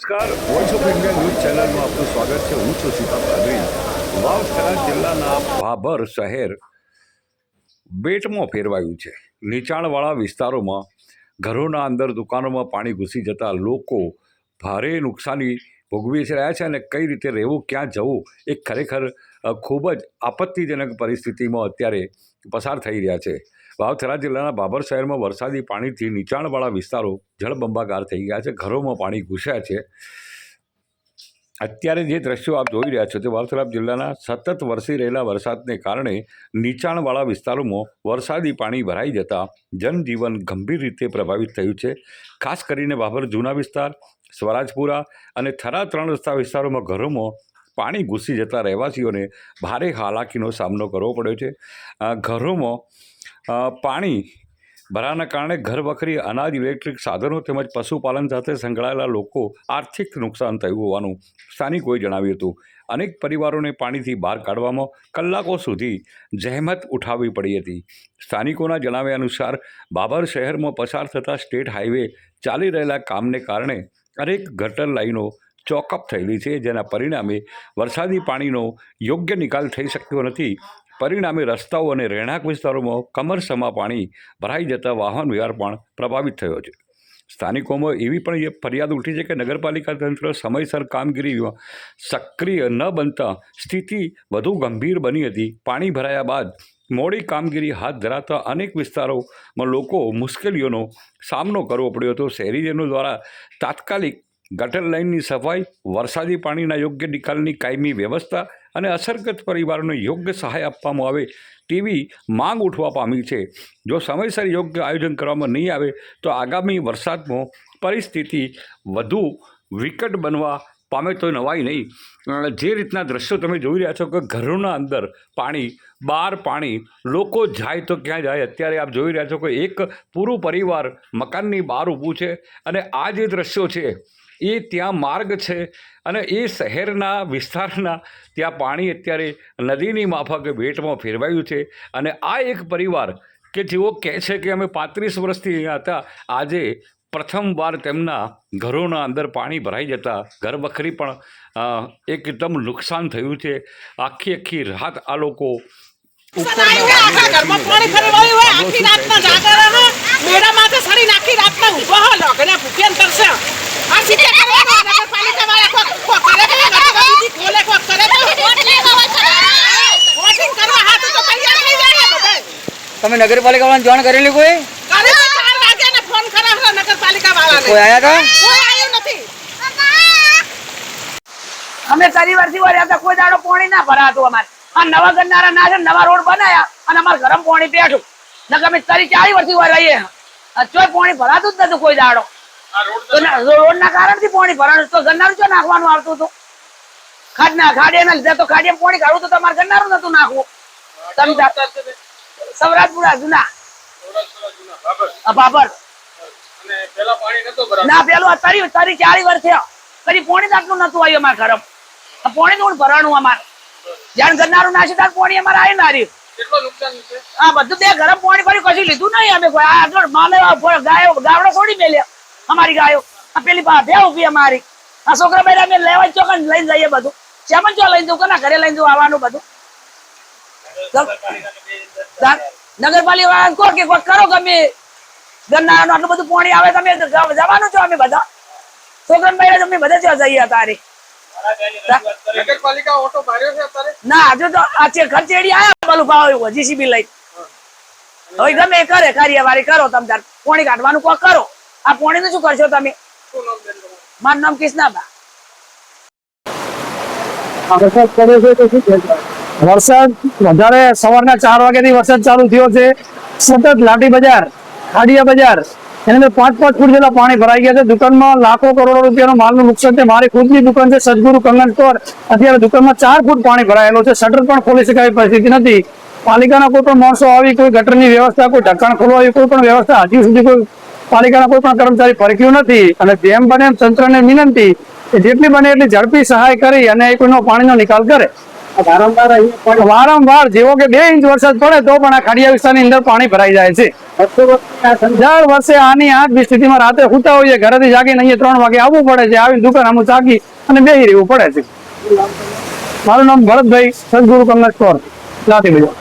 નમસ્કાર, voice of India news ચેનલમાં આપનું સ્વાગત છે. હું છું સીતા પાદરી. વાવથરા જિલ્લાના ભાભર શહેર બેટમાં ફેરવાયું છે. નીચાણવાળા વિસ્તારોમાં ઘરોના અંદર દુકાનોમાં પાણી ઘૂસી જતા લોકો ભારે નુકસાની ભોગવી રહ્યા છે અને કઈ રીતે રહેવું, ક્યાં જવું, એ ખરેખર ખૂબ જ આપત્તિજનક પરિસ્થિતિમાં અત્યારે પસાર થઈ રહ્યા છે. વાવથરા જિલ્લાના ભાભર શહેરમાં વરસાદી પાણીથી નીચાણવાળા વિસ્તારો જળબંબાકાર થઈ ગયા છે. ઘરોમાં પાણી ઘૂસ્યા છે. અત્યારે જે દ્રશ્યો આપ જોઈ રહ્યા છો તે વાવથરા જિલ્લાના સતત વરસી રહેલા વરસાદને કારણે નીચાણવાળા વિસ્તારોમાં વરસાદી પાણી ભરાઈ જતાં જનજીવન ગંભીર રીતે પ્રભાવિત થયું છે. ખાસ કરીને ભાભર જૂના વિસ્તાર, સ્વરાજપુરા અને થરા 3 રસ્તા વિસ્તારોમાં ઘરોમાં પાણી ઘૂસી જતા રહેવાસીઓને ભારે હાલાકીનો સામનો કરવો પડ્યો છે. ઘરોમાં પાણી ભરાવાના કારણે ઘર વખરી, અનાજ, ઇલેક્ટ્રિક સાધનો તેમજ પશુપાલન સાથે સંકળાયેલા લોકો આર્થિક નુકસાન થયું હોવાનું સ્થાનિકોએ જણાવ્યું હતું. અનેક પરિવારોને પાણીથી બહાર કાઢવામાં કલાકો સુધી જહેમત ઉઠાવવી પડી હતી. સ્થાનિકોના જણાવ્યા અનુસાર ભાભર શહેરમાં પસાર થતા સ્ટેટ હાઈવે ચાલી રહેલા કામને કારણે અનેક ગટર લાઈનો ચોકઅપ થયેલી છે, જેના પરિણામે વરસાદી પાણીનો યોગ્ય નિકાલ થઈ શક્યો નથી. પરિણામે રસ્તાઓ અને રહેણાંક વિસ્તારોમાં કમરસમા પાણી ભરાઈ જતા વાહન વ્યવહાર પણ પ્રભાવિત થયો છે. સ્થાનિકોમાં એવી પણ ફરિયાદ ઉઠી છે કે નગરપાલિકા તંત્ર સમયસર કામગીરીમાં સક્રિય ન બનતા સ્થિતિ વધુ ગંભીર બની હતી. પાણી ભરાયા બાદ મોડી કામગીરી હાથ ધરાતા અનેક વિસ્તારોમાં લોકો મુશ્કેલીઓનો સામનો કરવો પડ્યો હતો. શહેરીજનો દ્વારા તાત્કાલિક ગટર લાઇનની સફાઈ, વરસાદી પાણીના યોગ્ય નિકાલની કાયમી વ્યવસ્થા અને અસરગ્રસ્ત પરિવારોને યોગ્ય સહાય આપવામાં આવે તેવી માંગ ઉઠવા પામી છે. જો સમયસર યોગ્ય આયોજન કરવામાં નહીં આવે તો આગામી વરસાદમાં પરિસ્થિતિ વધુ વિકટ બનવા પામે તો નવાઈ નહીં. જે રીતના દ્રશ્યો તમે જોઈ રહ્યા છો કે ઘરોના અંદર પાણી, બહાર પાણી, લોકો જાય તો ક્યાં જાય. અત્યારે આપ જોઈ રહ્યા છો કે એક પૂરું પરિવાર મકાનની બહાર ઊભું છે અને આ જે દ્રશ્યો છે એ ત્યાં માર્ગ છે અને એ શહેરના વિસ્તારના ત્યાં પાણી અત્યારે નદીની માફકે બેટમાં ફેરવાયું છે. અને આ એક પરિવાર કે જેઓ કહે છે કે અમે 35 વર્ષથી અહીંયા હતા, આજે પ્રથમવાર તેમના ઘરોના અંદર પાણી ભરાઈ જતા ઘર વખરી પણ એકદમ નુકસાન થયું છે. આખી રાત આ લોકો તમે નગરપાલિકા વાળાને જાણ કરેલી? કોઈ કોઈ આયા હતા? અમે ચારી વર્ષથી વર્યા હતા, કોઈ દાડો પાણી ના ભરાતું. અમારે આ નવા ગરનારા ના છે, નવા રોડ બનાયા અને અમારે ગરમ પાણી પેઠું. નકર અમે 40 વર્ષથી વર્યા ચોય પાણી ભરાતું જ નતું કોઈ દાડો. રોડ ના કારણ થી પાણી ભરાનું તો ગરનારું ચો નાખવાનું આવતું હતું. ખાડીયા ના લીધે તો ખાડીયા પાણી કાઢવું તો તમારે ગરનારું નતું નાખવું. સૌરાજપુરા જૂના ભાભર ના પેલું 40 વર્ષ થયા કદી પાણી આટલું નતું આવ્યું અમારા ઘર. પાણી નું ભરાણું અમારે જાણ ગરનારું નાશે ત્યારે પાણી અમારે આવી ના રહ્યું. હા, બધું બે ગરમ પાણી ભર્યું, કશું લીધું નહીં. અમે ગાવડો છોડી મેલ્યા અમારી ગાયો. પેલી બે ઉભી અમારી આ છોકરા બેરા અમે લેવા ચોકન લઈને જઈએ. બધું શેમન ચો લઈને જવું, કોના ઘરે લઈને જવું આવવાનું બધું. નગરપાલિકા કહો કે કરો ગમે ગરનારાનું આટલું બધું પાણી આવે તમે જવાનું છો. અમે બધા છોકરા બેરા અમે બધા જઈએ તારે. ના હજુ તો આ ખર્ચેડી આયા બલું ભાવ જીસીબી લઈ. હવે ગમે કરે કાર્યવાહી કરો. તમે તાર પાણી કાઢવાનું કોઈ કરો. આ પાણી નું શું કરશો તમે? મારું નામ કિશનાબા. વરસાદ વધારે સવારના 4 વાગ્યાથી વરસાદ ચાલુ થયો છે. સતત લાઠી બજાર, ખાડિયા બજાર, એને 5 ફૂટ જેટલા પાણી ભરાઈ ગયા છે. દુકાનમાં લાખો કરોડો રૂપિયાનો માલનું નુકસાન છે. મારી ખુદની દુકાન છે સદગુરુ કંગન સ્ટોર. અત્યારે દુકાનમાં 4 ફૂટ પાણી ભરાયેલો છે. શટર પણ ખોલી શકાય પરિસ્થિતિ નથી. પાલિકાના કોઈ પણ માણસો આવી કોઈ ગટરની વ્યવસ્થા, કોઈ ઢક્કણ ખોલવા આવી કોઈ પણ વ્યવસ્થા હજી સુધી કોઈ પાલિકાના કોઈ પણ કર્મચારી ફરક્યું નથી. અને જેમ બને એમ તંત્રને વિનંતી કે જેટલી બને એટલી ઝડપી સહાય કરી અને કોઈનો પાણીનો નિકાલ કરે. વારંવાર જેવો કે 2 ઇંચ વરસાદ પડે તો પણ આ ખાડિયા વિસ્તારની અંદર પાણી ભરાઈ જાય છે. દર વર્ષે આની આ જ સ્થિતિમાં રાતે સૂતા હોઈએ, ઘરેથી જાગીને અહીંયા 3 વાગે આવવું પડે છે, આવીને દુકાન આમ જાગી અને બેસી રહેવું પડે છે. મારું નામ ભરતભાઈ, સદગુરુ કમલેશ કોર, લાઠી બજાર.